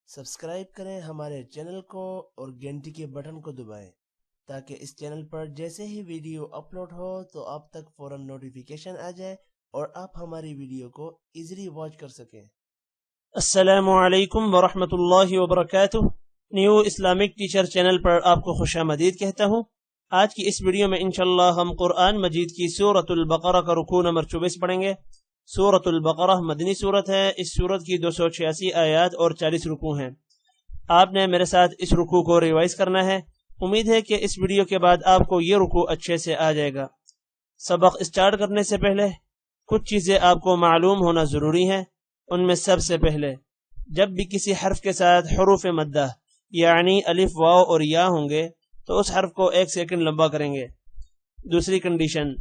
सब्सक्राइब करें हमारे चैनल को और घंटी के बटन को दबाएं ताकि इस चैनल पर जैसे ही वीडियो अपलोड हो तो आप तक फौरन नोटिफिकेशन आ जाए और आप हमारी वीडियो को इजीली वॉच कर सकें। अस्सलामु अलैकुम वरहमतुल्लाहि वबरकातुह। न्यू इस्लामिक टीचर चैनल पर आपको खुशामदीद कहता हूँ। आज की इस वीडियो में इंशाअल्लाह हम कुरान मजीद की सूरतुल बकरा का रुकू नंबर 24 पढ़ेंगे। सूरतुल बकरा मदनी सूरत है। इस सूरत की 286 आयात और 40 रुकू हैं। आपने मेरे साथ इस रुकू को रिवाइज करना है। उम्मीद है कि इस वीडियो के बाद आपको ये रुकू अच्छे से आ जाएगा। सबक स्टार्ट करने से पहले कुछ चीज़ें आपको मालूम होना ज़रूरी है। उनमें सबसे पहले, जब भी किसी हर्फ के साथ हुरूफ मद्दा यानी अलिफ वाव और या होंगे तो उस हर्फ को 1 सेकंड लंबा करेंगे। दूसरी कंडीशन,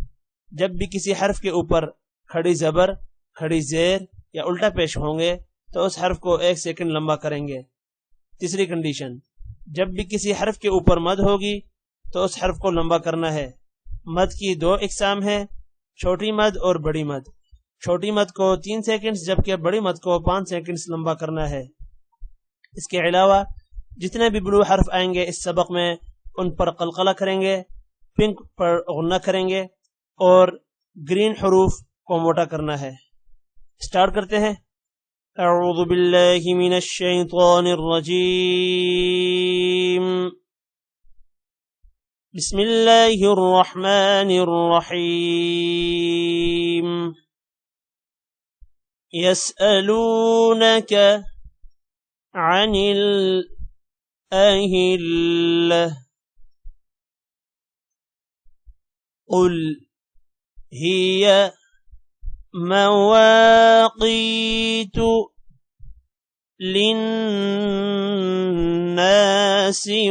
जब भी किसी हर्फ के ऊपर खड़ी जबर, खड़ी जेर या उल्टा पेश होंगे तो उस हर्फ को 1 सेकंड लंबा करेंगे। तीसरी कंडीशन, जब भी किसी हर्फ के ऊपर मद होगी तो उस हर्फ को लंबा करना है। मद की 2 इकसाम है, छोटी मद और बड़ी मद। छोटी मद को 3 सेकंड्स जबकि बड़ी मद को 5 सेकंड्स लंबा करना है। इसके अलावा जितने भी ब्लू हर्फ आएंगे इस सबक में उन पर कलकला करेंगे, पिंक पर गुन्ना करेंगे और ग्रीन हरूफ को मोटा करना है। स्टार्ट करते हैं। अऊज़ु बिल्लाहि मिनश शैतानिर रजीम। बिस्मिल्लाहिर रहमानिर रहीम। यसअलूनक अनिल अहिल्ला कुल हिय मवाक़ीतु लिन्नासि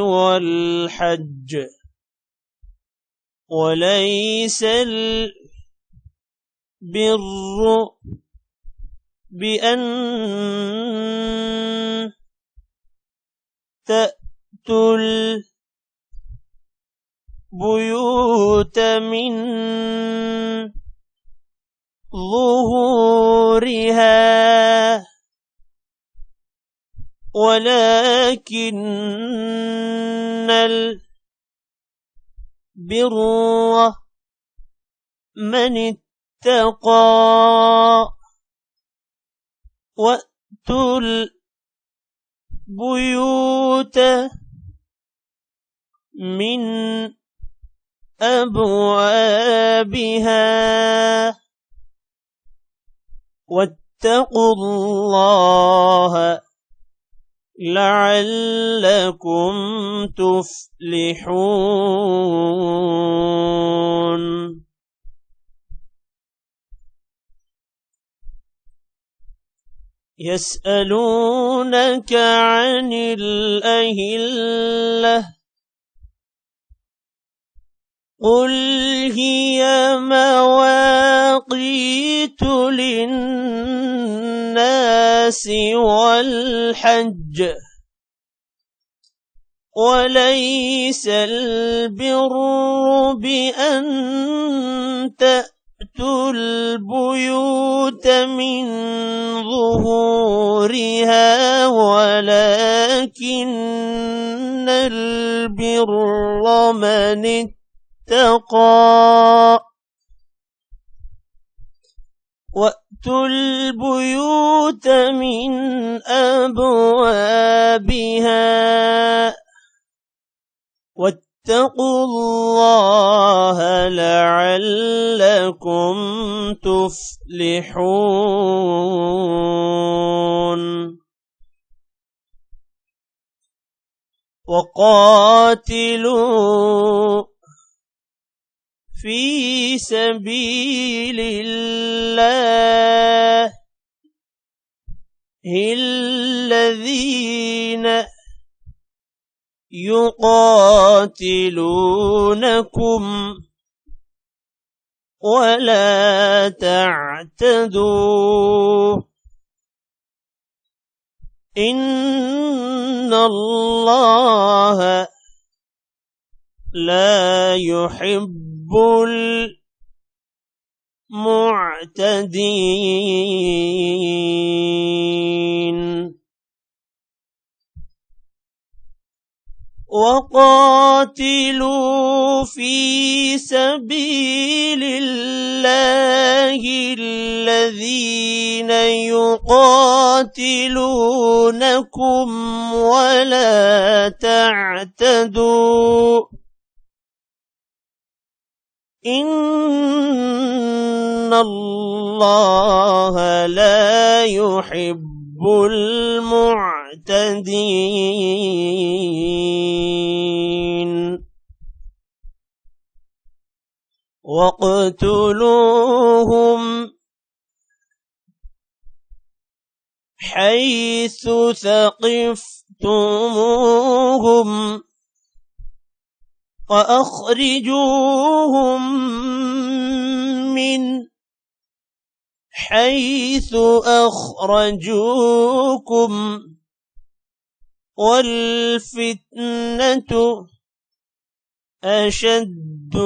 वल हज्ज वलैसल बिर्रु बिअन तअतुल बुयूत मिन ज़ुहूरिहा वलाकिन्नल बिर्र मन इत्तक़ा वअतुल बुयूत मिन अबवाबिहा वत्तक़ुल्लाह लअल्लकुम तुफ्लिहून। यसअलूनक अनिल अहिल्ला कुल हिय मवाक़ीतु लिन्नासि वल हज्ज वलैसल बिर्रु बिअन तअतुल बुयूत मिन ظهورها ولكن البر من اتقى وأتوا البيوت من أبوابها واتقوا الله لعلكم تفلحون। وقاتلوا في سبيل الله الذين يقاتلونكم ولا تعتدوا إن الله لا يحب المعتدين. وقاتلوا في سبيل الله الذين يقاتلونكم ولا تعتدوا إن الله لا يحب المعتدين واقتلوهم حيث ثقفتموهم وأخرجوهم من حيث أخرجوكم والفتنة أشد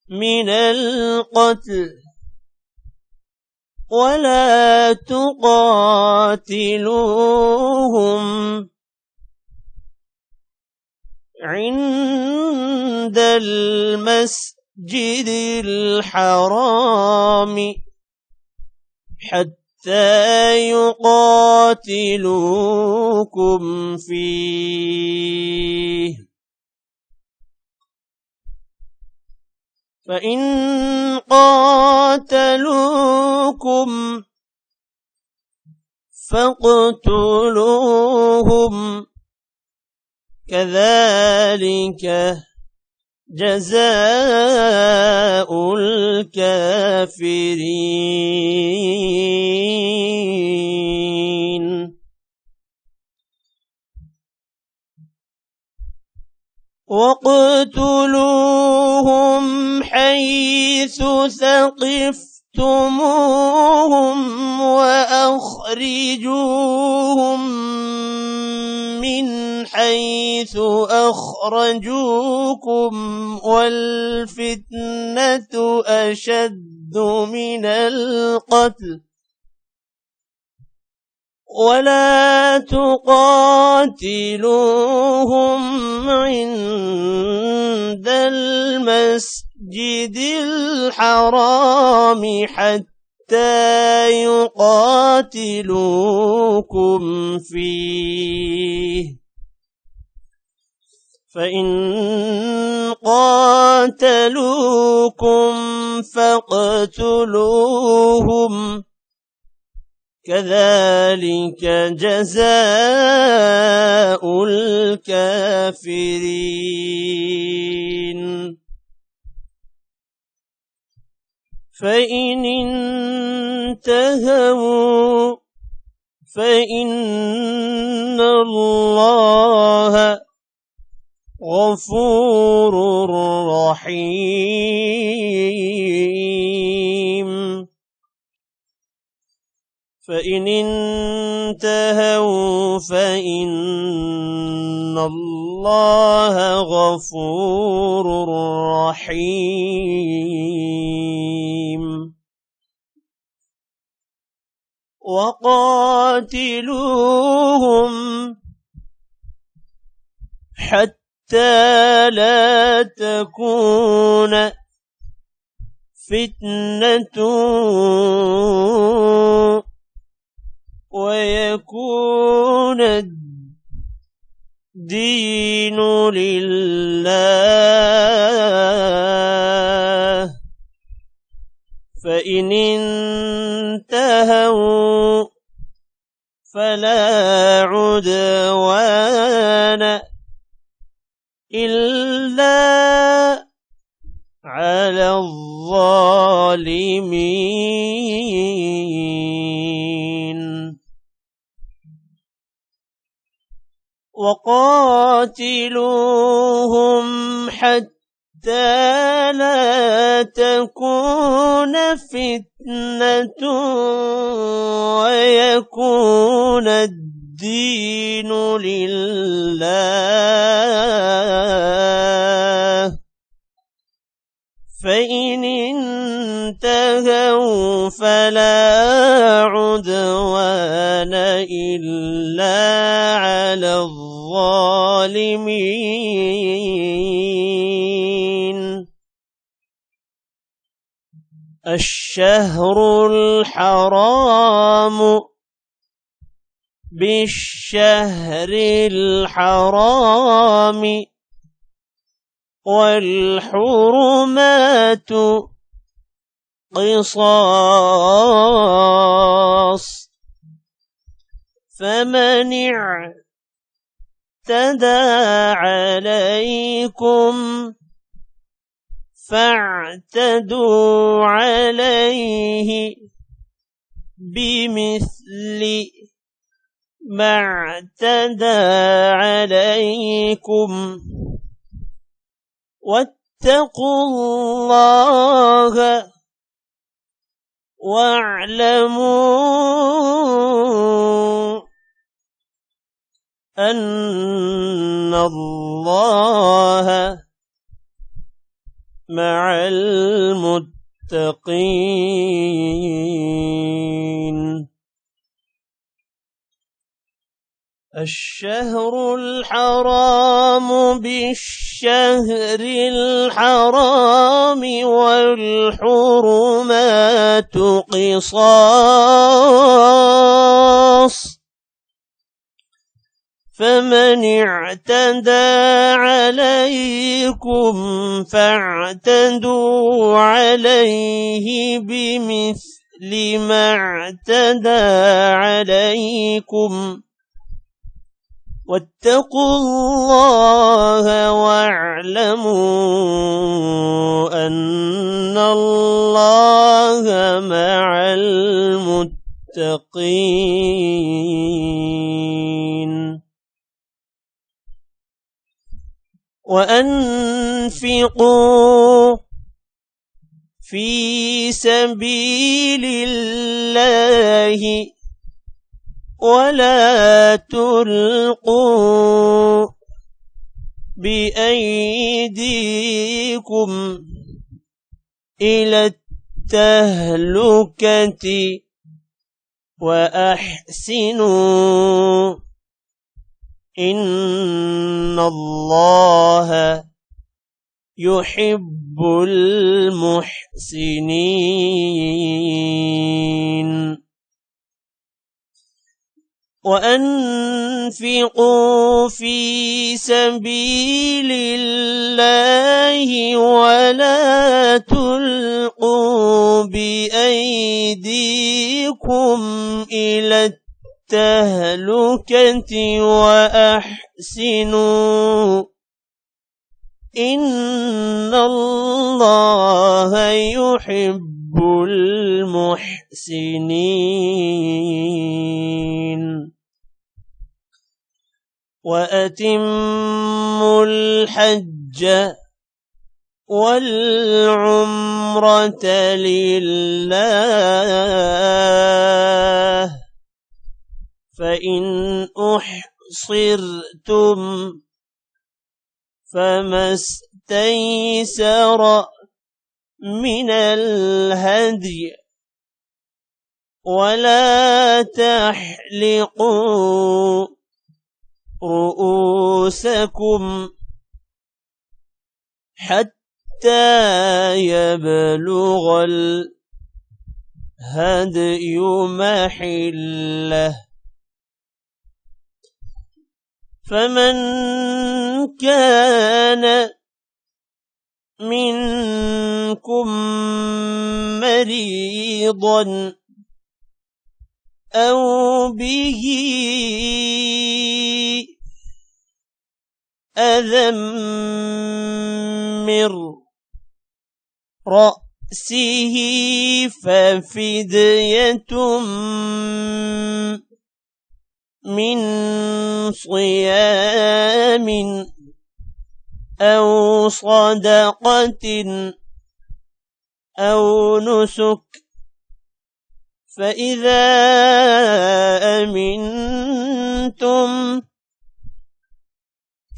من القتل ولا تقاتلوهم عند المسجد الحرام حتى يقاتلوكم فيه فإن قاتلوكم فاقتلوهم كذلك جزاء الكافرين واقتلوهم حيث ثقفتموهم وأخرجوهم من حيث أخرجوكم والفتنة أشد من القتل ولا تقاتلوهم عند المسجد الحرام حتى يقاتلوكم فيه فإن قاتلوكم فاقتلوهم كذلك جزاء الكافرين فإن انتهوا فإن الله غفور رحيم فإن انتهوا فإن الله غفور رحيم وقاتلوهم حتى لا تكون فتنة ويكون الدين لله فإن انتهوا فلا عدوان إلا على الظالمين وقاتلوهم حتى لا تكون فتنة ويكون الدين لله فإن انتهوا فلا عدوان إلا على الظالمين الظالمين. الشهر الحرام بالشهر الحرام والحرمات قصاص، فمن اعتدى عليكم فاعتدوا عليه بمثل ما اعتدى عليكم، واتقوا الله واعلموا أن الله مع المتقين. الشهر الحرام بالشهر الحرام والحرمات قصاص، فمن اعتدى عليكم فاعتدوا عليه بمثل ما اعتدى عليكم، واتقوا الله واعلموا أن الله مع المتقين. وأنفقوا في سبيل الله ولا تلقوا بأيديكم إلى التهلكة وأحسنوا إن الله يحب المحسنين. وأنفقوا في سبيل الله ولا تلقوا بأيديكم إلى التهلكة وأحسنوا إن الله يحب المحسنين. وأتموا الحج والعمرة لله، فإن أحصرتم فما استيسر من الهدي، ولا تحلقوا رؤوسكم حتى يبلغ الهدي محله، فمن كان منكم مريضا أو به أذى من رأسه ففدية من صيام أو صدقة أو نسك، فإذا أمنتم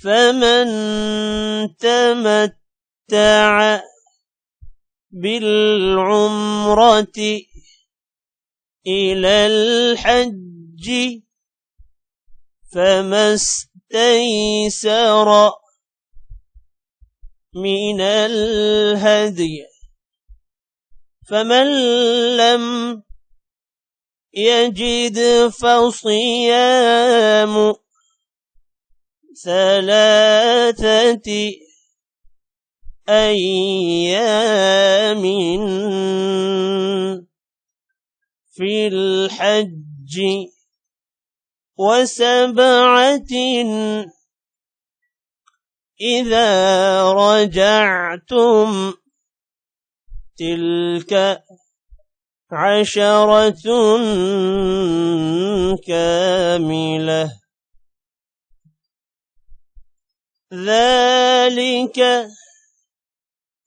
فمن تمتع بالعمرة إلى الحج فما استيسر من الهدي فمن لم يجد فصيام 3 أيام في الحج و7 إذا رجعتم تلك 10 كاملة ذلك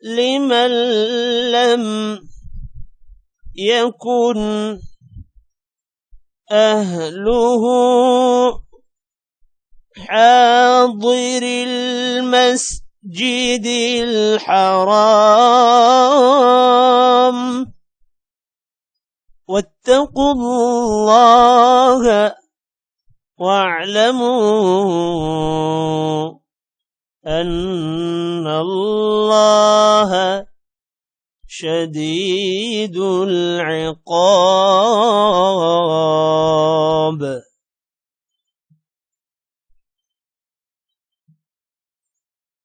لمن لم يكن أهله حاضر المسجد الحرام واتقوا الله واعلموا أن الله شديد العقاب.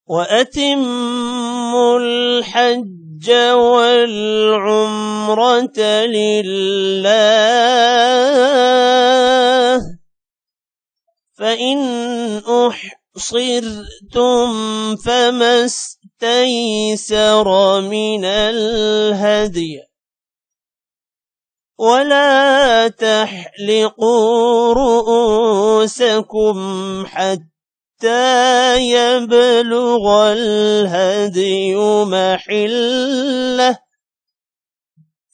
وأتموا الحج والعمرة لله فإن أحصرتم فما استيسر من الهدي ولا تحلقوا رؤوسكم حتى يبلغ الهدي محله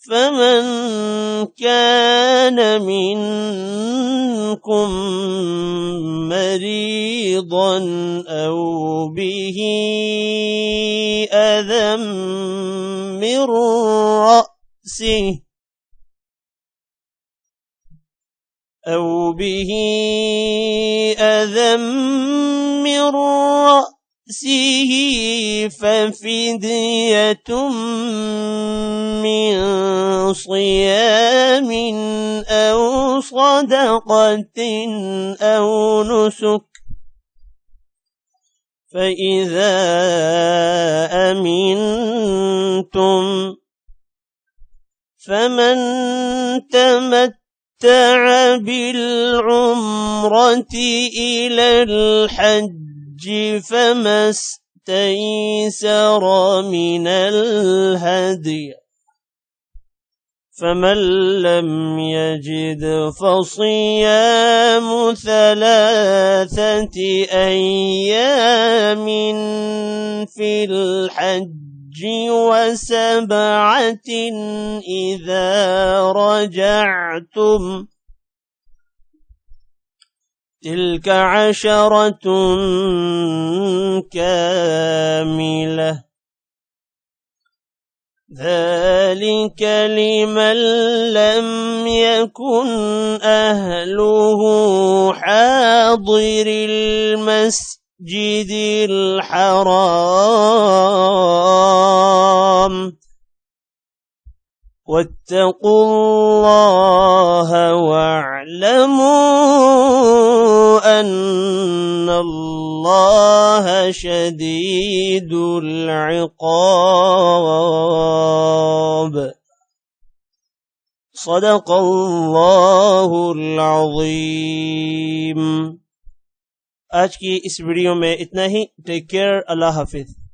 فمن كان منكم مريضا أو به أذى من رأسه ففدية من صيام أو صدقة أو نسك فإذا أمنتم فمن تمتع بالعمرة إلى الحج فما استيسر من الهدي فمن لم يجد فصيام 3 أيام في الحج و7 إذا رجعتم تلك 10 كاملة ذلك لمن لم يكن أهله حاضر المسجد الحرام واتقوا الله واعلموا أن الله شديد العقاب. صدق الله العظيم. आज की इस वीडियो में इतना ही. Take care. अल्लाह हाफिज.